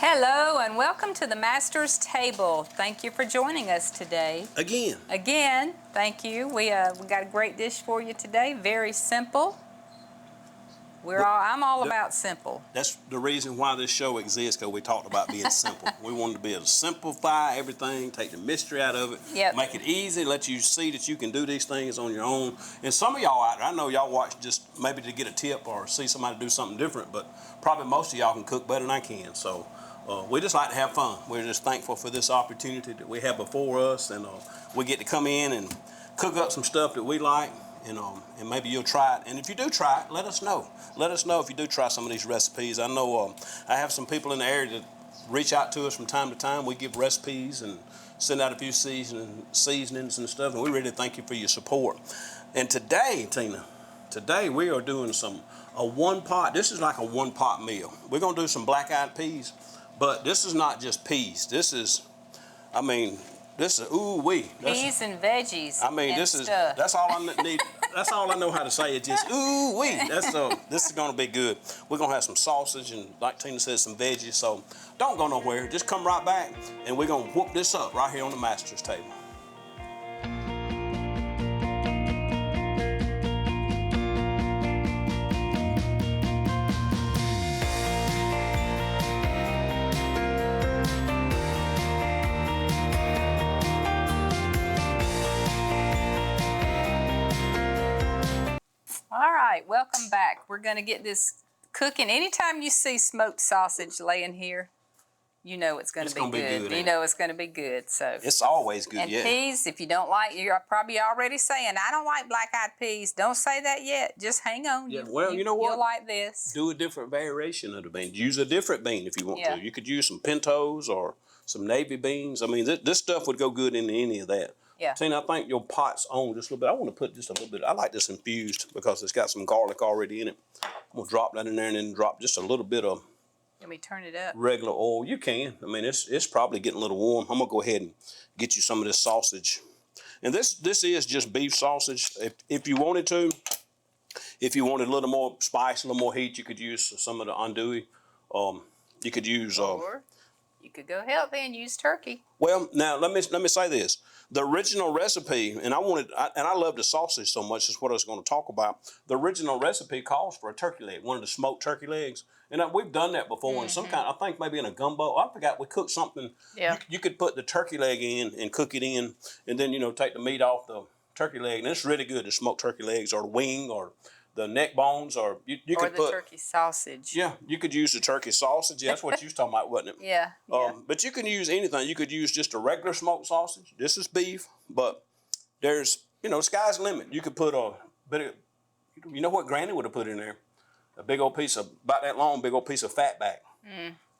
Hello and welcome to the Master's Table. Thank you for joining us today. Again, thank you. We got a great dish for you today. Very simple. I'm all about simple. That's the reason why this show exists, because we talked about being simple. We wanted to be able to simplify everything, take the mystery out of it, make it easy, let you see that you can do these things on your own. And some of y'all out there, I know y'all watch just maybe to get a tip or see somebody do something different, but probably most of y'all can cook better than I can. So we just like to have fun. We're just thankful for this opportunity that we have before us, and we get to come in and cook up some stuff that we like. And maybe you'll try it. And if you do try it, let us know. Let us know if you do try some of these recipes. I know I have some people in the area that reach out to us from time to time. We give recipes and send out a few seasonings and stuff, and we really thank you for your support. And today, Tina, we are doing a one-pot. This is like a one-pot meal. We're going to do some black-eyed peas, but this is not just peas. This is ooh-wee. Peas and veggies. That's all I need. That's all I know how to say. It's just ooh-wee. This is going to be good. We're going to have some sausage and, like Tina said, some veggies. So don't go nowhere. Just come right back, and we're going to whoop this up right here on the Master's Table. All right, welcome back. We're going to get this cooking. Anytime you see smoked sausage laying here, you know it's going to be good. You know it's going to be good. So it's always good. And peas, if you don't like, you're probably already saying, I don't like black-eyed peas. Don't say that yet. Just hang on. Yeah, you know what? You'll like this. Do a different variation of the beans. Use a different bean if you want to. You could use some pintos or some navy beans. I mean, this stuff would go good in any of that. Yeah. Tina, I think your pot's on just a little bit. I want to put just a little bit. I like this infused because it's got some garlic already in it. I'm going to drop that in there and then drop just a little bit of Let me turn it up. Regular oil. You can. I mean, it's probably getting a little warm. I'm going to go ahead and get you some of this sausage. And this is just beef sausage. If you wanted to, if you wanted a little more spice, a little more heat, you could use some of the andouille. You could use... or you could go healthy and use turkey. Well, now let me say this: the original recipe, and I love the sausage so much. Is what I was going to talk about. The original recipe calls for a turkey leg, one of the smoked turkey legs, and we've done that before in some kind. I think maybe in a gumbo. I forgot we cooked something. Yeah. You could put the turkey leg in and cook it in, and then take the meat off the turkey leg, and it's really good. The smoked turkey legs, or the wing, or the neck bones, or you could put turkey sausage. Yeah, you could use the turkey sausage. Yeah, that's what you was talking about, wasn't it? Yeah. But you can use anything. You could use just a regular smoked sausage. This is beef, but there's, sky's the limit. You could put a bit of, you know what Granny would have put in there? A big old piece of, about that long, big old piece of fat back.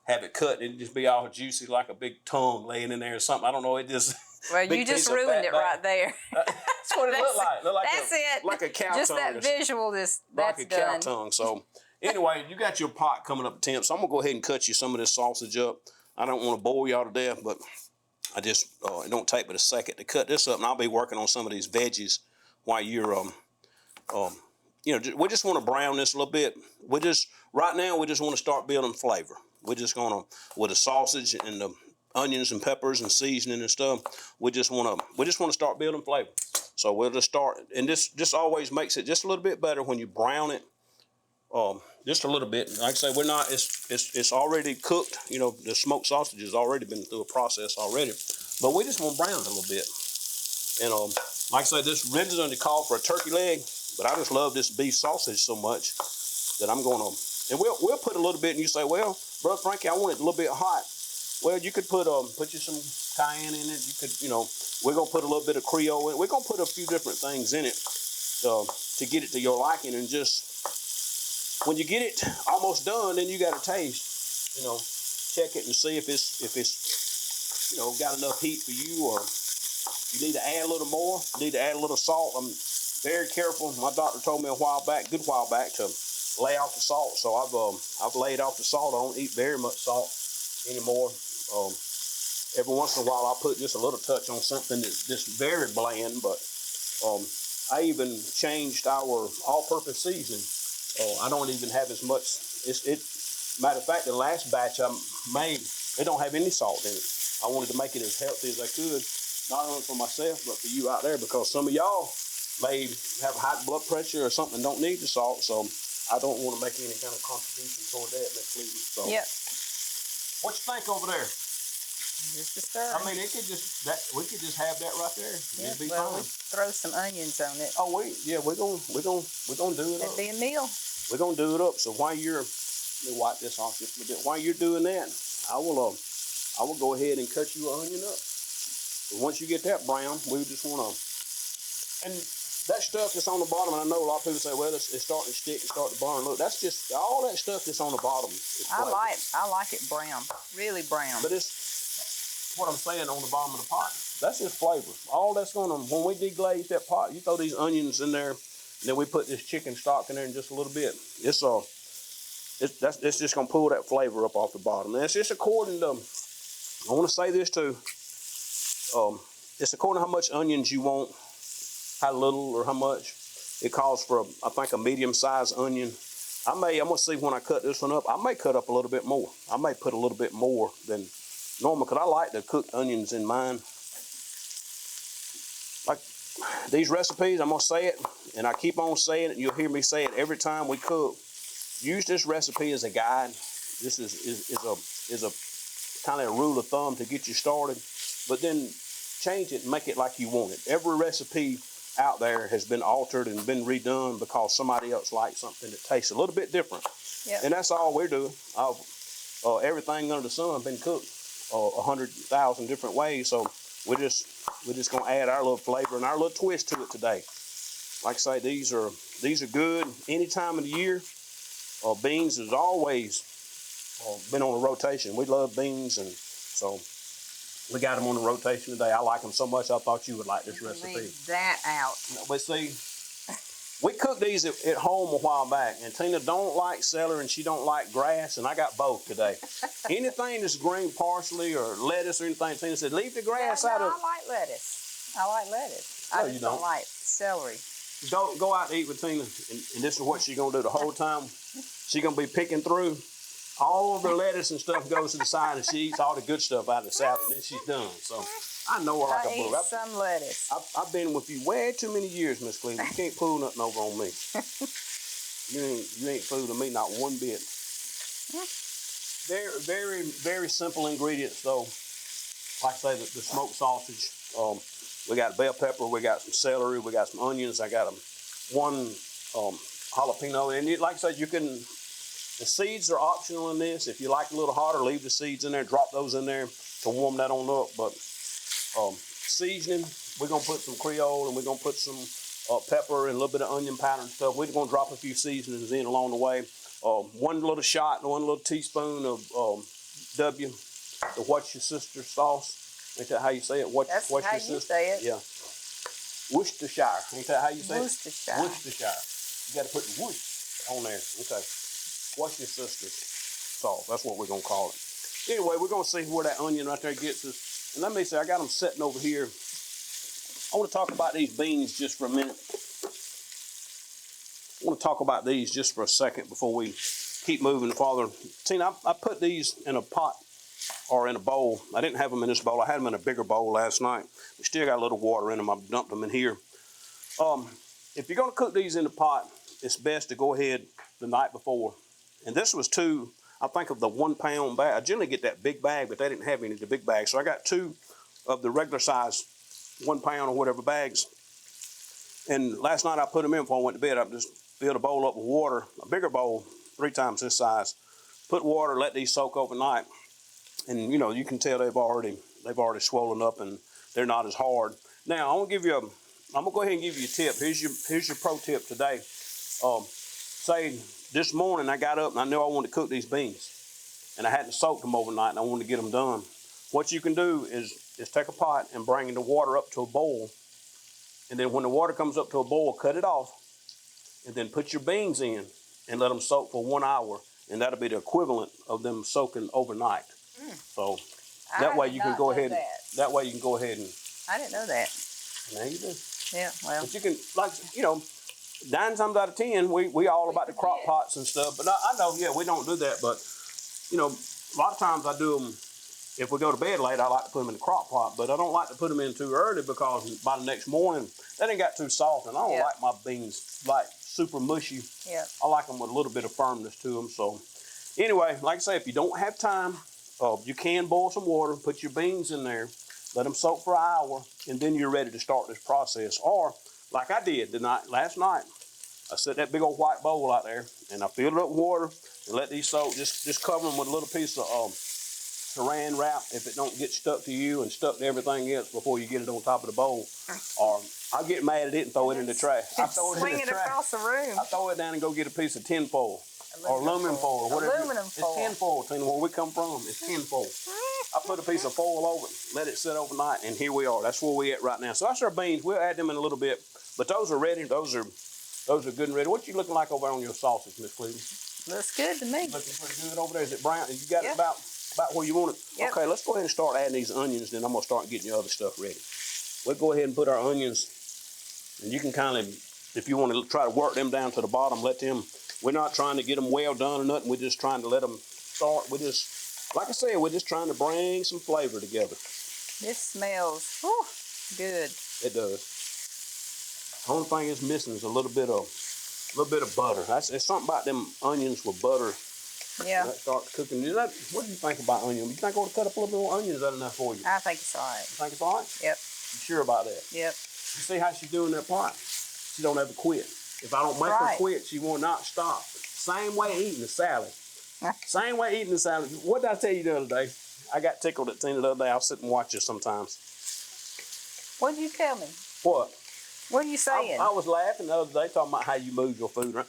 Have it cut, and it'd just be all juicy like a big tongue laying in there or something. I don't know, it just... Well, you just ruined it right there. That's what it looked like. It. Like a cow tongue. Just that visual, that's like a cow done. tongue. So anyway, you got your pot coming up, Tim. So I'm going to go ahead and cut you some of this sausage up. I don't want to bore y'all to death, but I just, it don't take but a second to cut this up. And I'll be working on some of these veggies while you're, we just want to brown this a little bit. Right now, we just want to start building flavor. We're just going to, with the sausage and the onions and peppers and seasoning and stuff, we just want to start building flavor. So we'll just start, and this just always makes it just a little bit better when you brown it, just a little bit. Like I say, it's already cooked. The smoked sausage has already been through a process already, but we just want to brown it a little bit. And like I say, this really doesn't call for a turkey leg, but I just love this beef sausage so much that I'm gonna, and we'll put a little bit. And you say, well, Brother Frankie, I want it a little bit hot. Well, you could put you some cayenne in it. You could, we're gonna put a little bit of Creole in it. We're gonna put a few different things in it to get it to your liking. And just when you get it almost done, then you got to taste. Check it and see if it's got enough heat for you, or you need to add a little more. You need to add a little salt. I'm very careful. My doctor told me a good while back, to lay off the salt. So I've laid off the salt. I don't eat very much salt anymore. Every once in a while, I'll put just a little touch on something that's just very bland, but I even changed our all-purpose seasoning. I don't even have as much. Matter of fact, the last batch I made, it don't have any salt in it. I wanted to make it as healthy as I could, not only for myself, but for you out there, because some of y'all may have high blood pressure or something and don't need the salt, so I don't want to make any kind of contribution toward that, Miss Cleveland. So, Yep. What you think over there? Just a stir. I mean, we could just have that right there. Yeah, It'd be well, fine. we throw some onions on it. Oh, we're gonna do it up. That'd be a meal. We're gonna do it up. So while let me wipe this off just a little bit. While you're doing that, I will go ahead and cut you an onion up. But once you get that brown, we just wanna, and that stuff that's on the bottom, and I know a lot of people say, well, it's starting to stick, it's starting to burn. Look, that's just all that stuff that's on the bottom. I like it brown, really brown. But it's what I'm saying on the bottom of the pot. That's just flavor. All that's when we deglaze that pot, you throw these onions in there, and then we put this chicken stock in there in just a little bit. It's just gonna pull that flavor up off the bottom. And it's just according to, I want to say this too. It's according to how much onions you want, how little or how much. It calls for I think a medium-sized onion. I'm gonna see when I cut this one up. I may cut up a little bit more. I may put a little bit more than normal, because I like to cook onions in mine. Like these recipes, I'm gonna say it, and I keep on saying it. You'll hear me say it every time we cook. Use this recipe as a guide. This is a kind of a rule of thumb to get you started, but then change it and make it like you want it. Every recipe out there has been altered and been redone because somebody else likes something that tastes a little bit different. Yep. And that's all we're doing. Everything under the sun has been cooked 100,000 different ways. So we're just gonna add our little flavor and our little twist to it today. Like I say, these are good any time of the year. Beans has always been on a rotation. We love beans, and so we got them on the rotation today. I like them so much, I thought you would like this recipe. Leave that out. But see, we cooked these at home a while back, and Tina don't like celery and she don't like grass, and I got both today. Anything that's green parsley or lettuce or anything, Tina said, leave the grass out of it. I like lettuce. I No, just you don't don't. like celery. Go out to eat with Tina, and this is what she's gonna do the whole time. She's gonna be picking through. All of the lettuce and stuff goes to the side, and she eats all the good stuff out of the salad, and then she's done. So I know her like a book. Some lettuce. I've been with you way too many years, Miss Cleveland. You can't pull nothing over on me. You ain't fooling me not one bit. Very, very, very simple ingredients, though. Like I say, the smoked sausage. We got bell pepper, we got some celery, we got some onions. I got one jalapeno, and like I said, you can. The seeds are optional in this. If you like it a little hotter, leave the seeds in there. Drop those in there to warm that on up. But seasoning, we're going to put some Creole, and we're going to put some pepper and a little bit of onion powder and stuff. We're going to drop a few seasonings in along the way. One little shot and one little teaspoon of the What's Your Sister sauce. Ain't that how you say it? That's what's how your you sister? say it. Yeah. Worcestershire. Ain't that how you say Worcestershire. it? Worcestershire. You got to put the Worcester on there. Okay. What's Your Sister's sauce? That's what we're going to call it. Anyway, we're going to see where that onion right there gets us. And let me say, I got them sitting over here. I want to talk about these beans just for a minute. I want to talk about these just for a second before we keep moving farther. Tina, I put these in a pot or in a bowl. I didn't have them in this bowl. I had them in a bigger bowl last night. We still got a little water in them. I dumped them in here. If you're going to cook these in the pot, it's best to go ahead the night before. And this was I think of the 1 pound bag. I generally get that big bag, but they didn't have any of the big bags. So I got 2 of the regular size 1 pound or whatever bags. And last night I put them in before I went to bed. I just filled a bowl up with water, a bigger bowl, 3 times this size. Put water, let these soak overnight. And you can tell they've already swollen up and they're not as hard. Now I'm gonna go ahead and give you a tip. Here's your pro tip today. Say this morning I got up and I knew I wanted to cook these beans, and I hadn't soaked them overnight and I wanted to get them done. What you can do is take a pot and bring the water up to a boil, and then when the water comes up to a boil, cut it off, and then put your beans in and let them soak for 1 hour, and that'll be the equivalent of them soaking overnight. So that way you can go ahead. That way you can go ahead and. I didn't know that. Now you do. Yeah, well. But you can 9 times out of 10, we all about the crock pots and stuff. But I know, yeah, we don't do that. But you know, a lot of times I do them, if we go to bed late, I like to put them in the crock pot, but I don't like to put them in too early because by the next morning, they done got too soft, and I don't like my beans like super mushy. Yeah. I like them with a little bit of firmness to them. So anyway, like I say, if you don't have time, you can boil some water, put your beans in there, let them soak for an hour, and then you're ready to start this process. Or like I did last night, I set that big old white bowl out there, and I filled it up with water and let these soak. Just cover them with a little piece of saran wrap if it don't get stuck to you and stuck to everything else before you get it on top of the bowl. Or I'll get mad at it and throw it in the trash. I throw it in the trash. Across the room. I throw it down and go get a piece of tin foil or aluminum foil or whatever. Aluminum foil. It's tin foil, Tina, where we come from. It's tin foil. I put a piece of foil over it, let it sit overnight, and here we are. That's where we at right now. So that's our beans. We'll add them in a little bit, but those are ready. Those are good and ready. What you looking like over on your sausage, Miss Cleveland? Looks good to me. Looking pretty good over there. Is it brown? You got it about where you want it? Yep. Okay, let's go ahead and start adding these onions, then I'm going to start getting your other stuff ready. We'll go ahead and put our onions, and you can kind of, if you want to try to work them down to the bottom, we're not trying to get them well done or nothing. We're just trying to let them start. Like I said, we're just trying to bring some flavor together. This smells good. It does. The only thing it's missing is a little bit of butter. It's something about them onions with butter. Yeah. That starts cooking. What do you think about onions? You think I ought to cut up a little bit more onions? Is that enough for you? I think it's all right. You think it's all right? Yep. You sure about that? Yep. You see how she's doing that part? She don't ever quit. If I don't make her quit, she will not stop. Same way eating the salad. Same way eating the salad. What did I tell you the other day? I got tickled at Tina the other day. I'll sit and watch her sometimes. What did you tell me? What? What are you saying? I was laughing the other day talking about how you move your food around.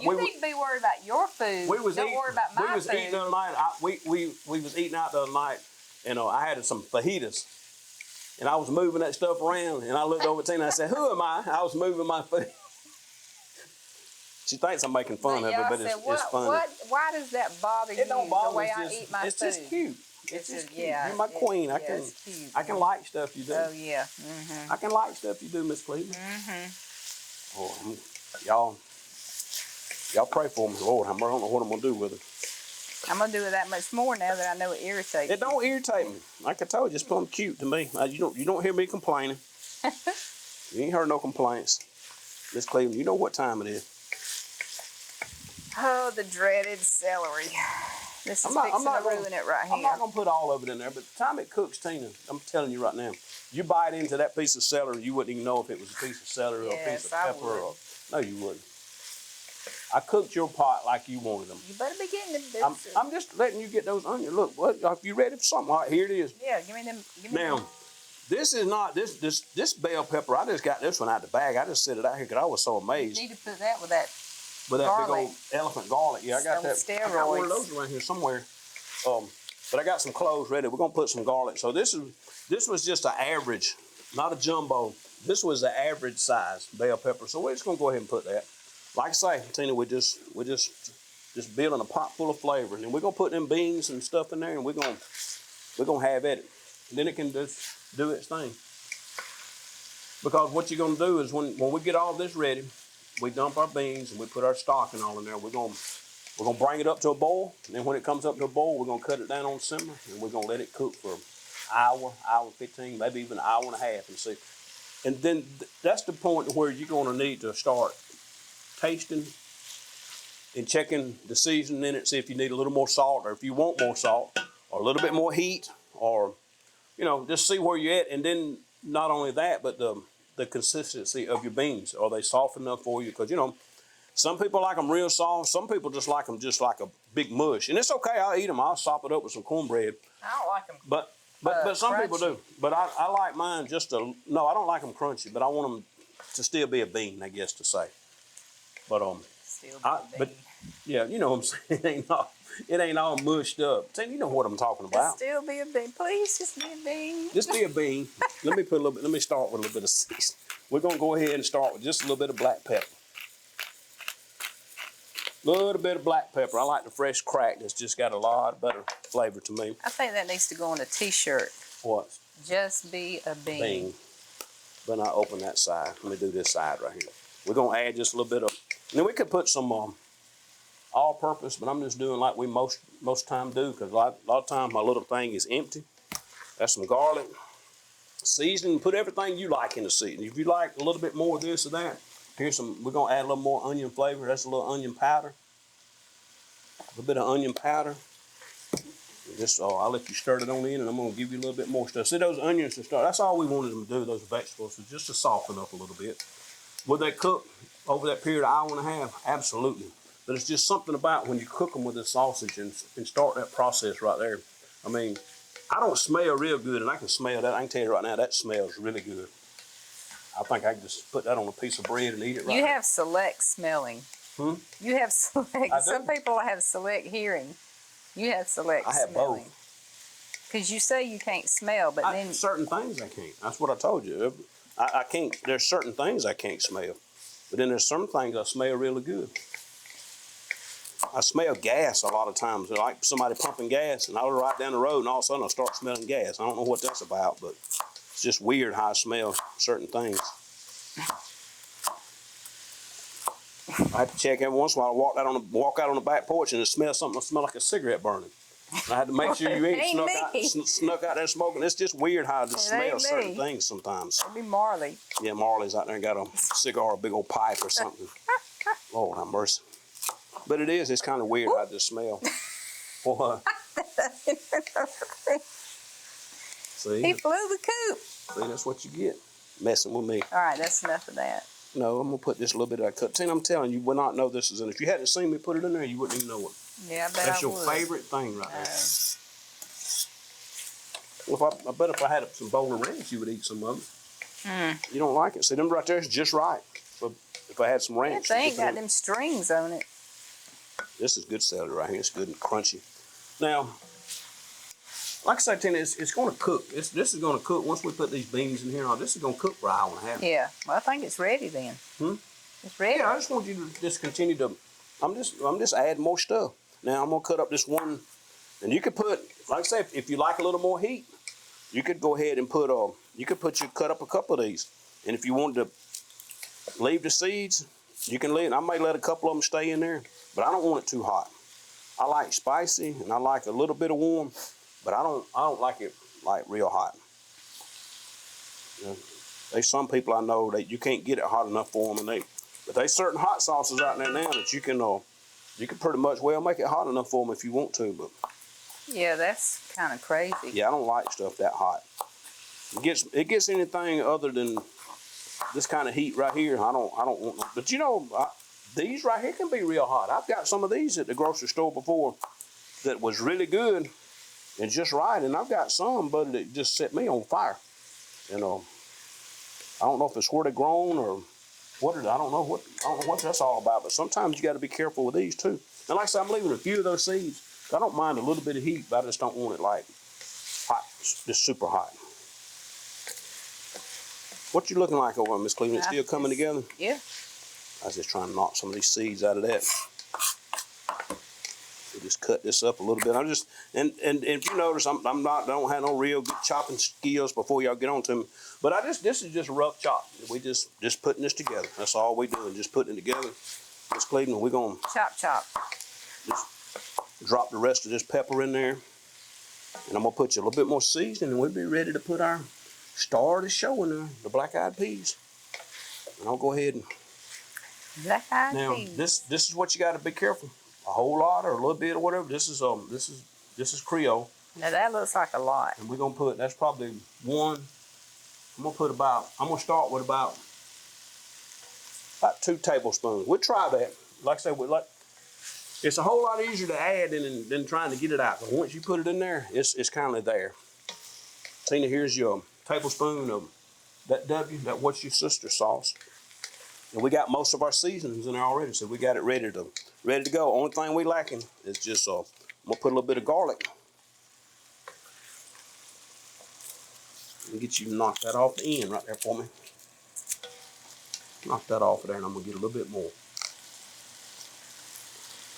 You need to be worried about your food. Don't worry about my food. We was eating the other night. We was eating out the other night, and I had some fajitas, and I was moving that stuff around, and I looked over at Tina and I said, "Who am I?" I was moving my food. She thinks I'm making fun of her, but it's funny. Why does that bother you? It don't bother the way me. I eat my food? It's just cute. It's just cute. Yeah, you're my queen. I can like stuff you do. Oh yeah. Mm-hmm. I can like stuff you do, Miss Cleveland. Mm-hmm. Oh, y'all pray for me, Lord. I don't know what I'm gonna do with it. I'm gonna do it that much more now that I know it irritates. It don't irritate me. Like I told you, it's plumb cute to me. You don't hear me complaining. You ain't heard no complaints, Miss Cleveland. You know what time it is. Oh, the dreaded celery. This is fixing to ruin it right here. I'm not going to put all of it in there, but the time it cooks, Tina, I'm telling you right now, you bite into that piece of celery, you wouldn't even know if it was a piece of celery or a piece of pepper. No, you wouldn't. I cooked your pot like you wanted them. You better be getting them. I'm just letting you get those onions. Look, if you're ready for something, all right, here it is. Yeah, give me them. Now, this is not, this bell pepper, I just got this one out the bag. I just set it out here because I was so amazed. You need to put that with that. With that big old elephant garlic. Yeah, I got that. Steroids. I got one of those around here somewhere. But I got some cloves ready. We're going to put some garlic. So this was just an average, not a jumbo. This was the average size bell pepper. So we're just going to go ahead and put that. Like I say, Tina, we're just building a pot full of flavor. And we're going to put them beans and stuff in there, and we're going to have at it. And then it can just do its thing. Because what you're going to do is when we get all this ready, we dump our beans and we put our stock and all in there. We're gonna bring it up to a boil, and then when it comes up to a boil, we're gonna cut it down on simmer, and we're gonna let it cook for an hour, hour 15, maybe even an hour and a half, and see. And then that's the point where you're gonna need to start tasting and checking the seasoning in it, see if you need a little more salt, or if you want more salt, or a little bit more heat, or just see where you're at. And then not only that, but the consistency of your beans. Are they soft enough for you? Because, some people like them real soft. Some people just like them just like a big mush. And it's okay. I'll eat them. I'll sop it up with some cornbread. I don't like them. But some crunchy. people do. But I like mine no, I don't like them crunchy, but I want them to still be a bean, I guess to say. But, still be a bean. Yeah, you know what I'm saying. It ain't all mushed up. See, you know what I'm talking about. Still be a bean. Please, just be a bean. Just be a bean. Let me start with a little bit of seasoning. We're going to go ahead and start with just a little bit of black pepper. A little bit of black pepper. I like the fresh crack. That's just got a lot of better flavor to me. I think that needs to go on a t-shirt. What? Just be a bean. Bean. But I open that side. Let me do this side right here. We're going to add just a little bit of, and then we could put some all-purpose, but I'm just doing like we most most of the time do, because a lot of times my little thing is empty. That's some garlic. Seasoning, put everything you like in the seasoning. If you like a little bit more of this or that, here's some, we're gonna add a little more onion flavor. That's a little onion powder. A little bit of onion powder. Just, I'll let you stir it on in, and I'm gonna give you a little bit more stuff. See those onions to start, that's all we wanted them to do, those vegetables, is just to soften up a little bit. Would they cook over that period of an hour and a half? Absolutely. But it's just something about when you cook them with the sausage and start that process right there. I mean, I don't smell real good, and I can smell that. I can tell you right now, that smells really good. I think I can just put that on a piece of bread and eat it right You now. have select smelling. You have select. Some people have select hearing. You have select smelling. I have both. Because you say you can't smell, but then... Certain things I can't. That's what I told you. I can't, there's certain things I can't smell. But then there's some things I smell really good. I smell gas a lot of times. Like somebody pumping gas, and I'll ride down the road, and all of a sudden I'll start smelling gas. I don't know what that's about, but it's just weird how I smell certain things. I have to check every once in a while. I walk out on the back porch, and it smells something. It smells like a cigarette burning. And I had to make sure you ain't snuck out there smoking. It's just weird how I just smell certain things sometimes. It'll be Marley. Yeah, Marley's out there and got a cigar, a big old pipe or something. Lord have mercy. But it is, it's kind of weird how I just smell. What? See? He flew the coop. See, that's what you get, messing with me. All right, that's enough of that. No, I'm going to put this a little bit of that cut. See, I'm telling you, you would not know this is in it. If you hadn't seen me put it in there, you wouldn't even know it. Yeah, I bet That's I your would. favorite thing right there. Well, I bet if I had some bowl of ranch, you would eat some of it. You don't like it. See, them right there is just right. If I had some ranch. They ain't got them strings on it. This is good celery right here. It's good and crunchy. Now, like I said, Tina, it's going to cook. This is going to cook. Once we put these beans in here, this is going to cook for an hour and a half. Yeah. Well, I think it's ready then. It's ready. Yeah, I just want you to just continue to. I'm just adding more stuff. Now I'm gonna cut up this one, and you could put, like I say, if you like a little more heat, you could go ahead and put cut up a couple of these, and if you wanted to leave the seeds, you can leave. I may let a couple of them stay in there, but I don't want it too hot. I like spicy, and I like a little bit of warm, but I don't like it like real hot. You know, there's some people I know that you can't get it hot enough for them, but there's certain hot sauces out there now that you can pretty much make it hot enough for them if you want to. But yeah, that's kind of crazy. Yeah, I don't like stuff that hot. It gets anything other than this kind of heat right here. I don't want. But you know, these right here can be real hot. I've got some of these at the grocery store before that was really good and just right, and I've got some, but it just set me on fire. You know, I don't know if it's where they're grown or what. I don't know what that's all about. But sometimes you got to be careful with these too. And like I said, I'm leaving a few of those seeds. I don't mind a little bit of heat, but I just don't want it like hot, just super hot. What you looking like over there, Miss Cleveland? Still coming together? Yeah. I was just trying to knock some of these seeds out of that. So just cut this up a little bit. I'm just and if you notice, I don't have no real good chopping skills before y'all get on to me. But this is just a rough chop. We just putting this together. That's all we doing, just putting it together. Miss Cleveland, we're gonna chop. Just drop the rest of this pepper in there, and I'm gonna put you a little bit more seasoning, and we'll be ready to put our star of the show in there, the black-eyed peas. And I'll go ahead and black-eyed peas. Now this is what you got to be careful. A whole lot or a little bit or whatever. This is Creole. Now that looks like a lot. And we're gonna put, that's probably one. I'm gonna start with about 2 tablespoons. We'll try that. Like I said, it's a whole lot easier to add than trying to get it out. But once you put it in there, it's kind of there. Tina, here's your tablespoon of that what's your sister sauce. And we got most of our seasonings in there already, so we got it ready to go. Only thing we lacking is just I'm gonna put a little bit of garlic. And get you to knock that off the end right there for me. Knock that off of there, and I'm gonna get a little bit more.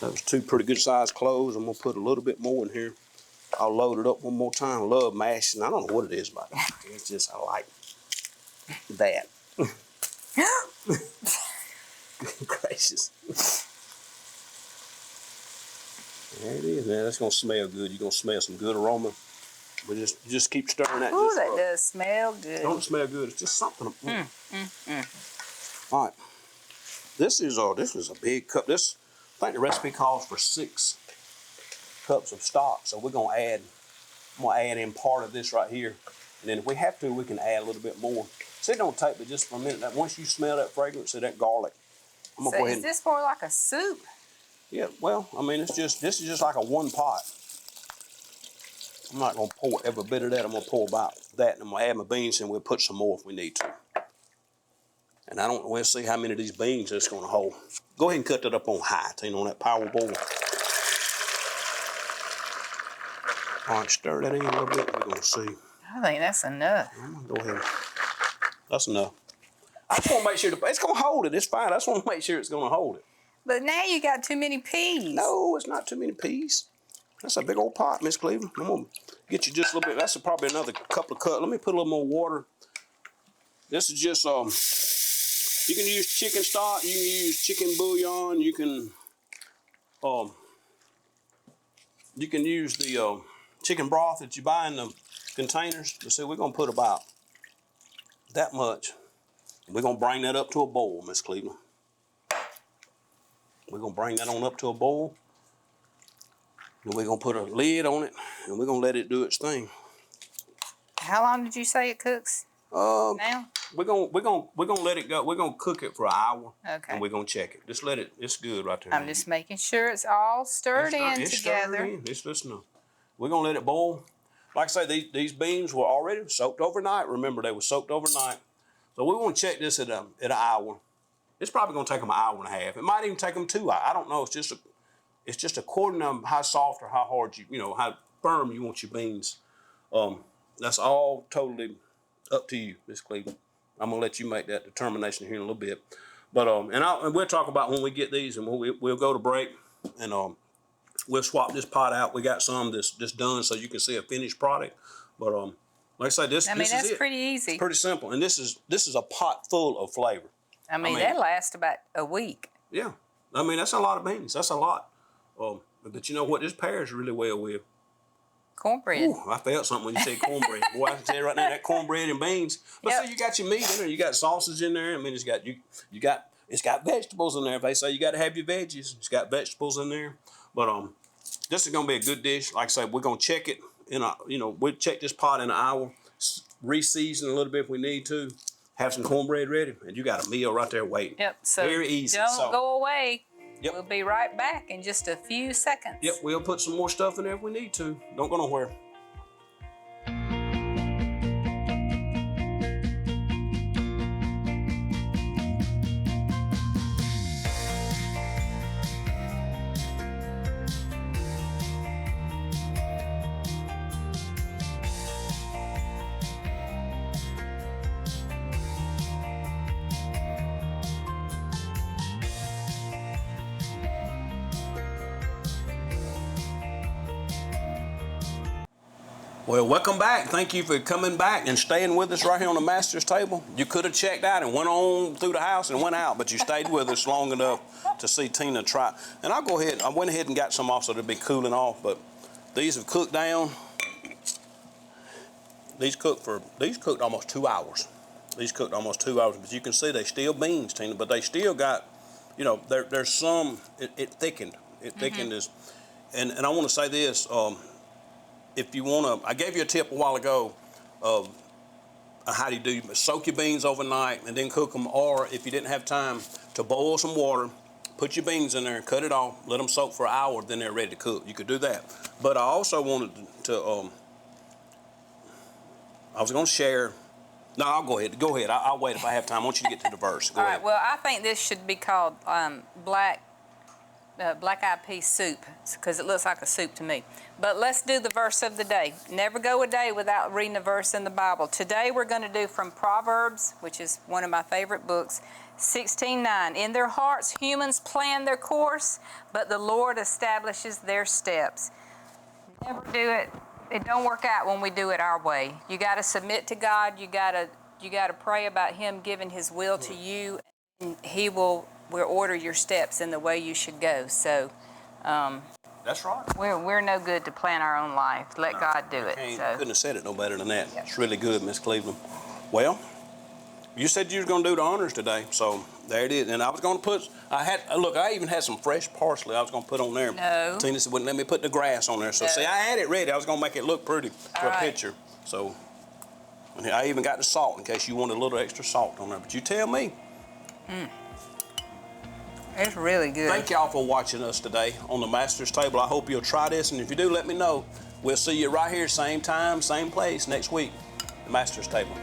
That was 2 pretty good sized cloves. I'm gonna put a little bit more in here. I'll load it up one more time. I love mashing. I don't know what it is about that. It's just, I like that. Good gracious. There it is. Now that's gonna smell good. You're gonna smell some good aroma. We just keep stirring that. Ooh, that does smell good. Don't smell good. It's just something. All right. This is a big cup. I think the recipe calls for 6 cups of stock. So I'm gonna add in part of this right here, and then if we have to, we can add a little bit more. So it don't take but just for a minute. Now, once you smell that fragrance of that garlic, I'm gonna go ahead. Is this more like a soup? Yeah. Well, I mean, this is just like a one pot. I'm not gonna pour every bit of that. I'm gonna pour about that, and I'm gonna add my beans, and we'll put some more if we need to. And we'll see how many of these beans it's gonna hold. Go ahead and cut that up on high, Tina, on that power boil. All right, stir that in a little bit. We're gonna see. I think that's enough. I'm gonna go ahead. That's enough. I just want to make sure it's gonna hold it. It's fine. I just want to make sure it's gonna hold it. But now you got too many peas. No, it's not too many peas. That's a big old pot, Miss Cleveland. I'm gonna get you just a little bit. That's probably another couple of cups. Let me put a little more water. This is just you can use chicken stock. You can use chicken bouillon. You can use the chicken broth that you buy in the containers. So we're gonna put about that much. We're gonna bring that up to a boil, Miss Cleveland. We're gonna bring that on up to a boil. And we're gonna put a lid on it, and we're gonna let it do its thing. How long did you say it cooks? Now? We're gonna let it go. We're gonna cook it for an hour. Okay. And we're gonna check it. Just let it. It's good right there. I'm just making sure it's all stirred in together. Just listen. We're gonna let it boil. Like I say, these beans were already soaked overnight. Remember, they were soaked overnight. So we want to check this at an hour. It's probably gonna take them an hour and a half. It might even take them 2 hours. I don't know. It's just according to how soft or how hard how firm you want your beans. That's all totally up to you, Miss Cleveland. I'm gonna let you make that determination here in a little bit. But and we'll talk about when we get these, and we'll go to break, and we'll swap this pot out. We got some that's done, so you can see a finished product. But like I say, this that's is pretty easy. It's pretty simple, and this is a pot full of flavor. I mean that lasts about a week. Yeah, I mean that's a lot of beans. That's a lot. But you know what? This pairs really well with cornbread. Ooh, I felt something when you said cornbread. Boy, I can tell you right now that cornbread and beans. But see, you got your meat in there. You got sausage in there. I mean, it's got vegetables in there. If they say you got to have your veggies, it's got vegetables in there. But this is gonna be a good dish. Like I said, we're gonna check it we'll check this pot in an hour, re-season a little bit if we need to. Have some cornbread ready, and you got a meal right there waiting. Yep. So very easy. Don't go away. Yep. We'll be right back in just a few seconds. Yep, we'll put some more stuff in there if we need to. Don't go nowhere. Well, welcome back. Thank you for coming back and staying with us right here on the master's table. You could have checked out and went on through the house and went out, but you stayed with us long enough to see Tina try. And I went ahead and got some off so they'll be cooling off, but these have cooked down. These cooked almost 2 hours. These cooked almost 2 hours, but you can see they still beans, Tina, but they still got, there's some, it thickened. It thickened this. And I want to say this, if you want to, I gave you a tip a while ago of how do you soak your beans overnight and then cook them, or if you didn't have time to boil some water, put your beans in there, cut it off, let them soak for an hour, then they're ready to cook. You could do that. But I also wanted to I was going to share. No, I'll go ahead. Go ahead. I'll wait if I have time. I want you to get to the verse. Go All ahead. right. Well, I think this should be called black-eyed pea soup because it looks like a soup to me. But let's do the verse of the day. Never go a day without reading a verse in the Bible. Today we're going to do from Proverbs, which is one of my favorite books, 16:9. In their hearts humans plan their course, but the Lord establishes their steps. Never do it. It don't work out when we do it our way. You got to submit to God. You got to pray about Him giving His will to you, and He will order your steps in the way you should go. So, That's right. We're no good to plan our own life. Let God do it. Couldn't have said it no better than that. Yep. It's really good, Miss Cleveland. Well, you said you were going to do the honors today, so there it is. And I was going to put, I even had some fresh parsley I was going to put on there. No. Tina said, wouldn't let me put the grass on there. So, No. see, I had it ready. I was going to make it look pretty for a picture. So, and I even got the salt in case you wanted a little extra salt on there. But you tell me. It's really good. Thank y'all for watching us today on the Master's Table. I hope you'll try this. And if you do, let me know. We'll see you right here, same time, same place next week, the Master's Table.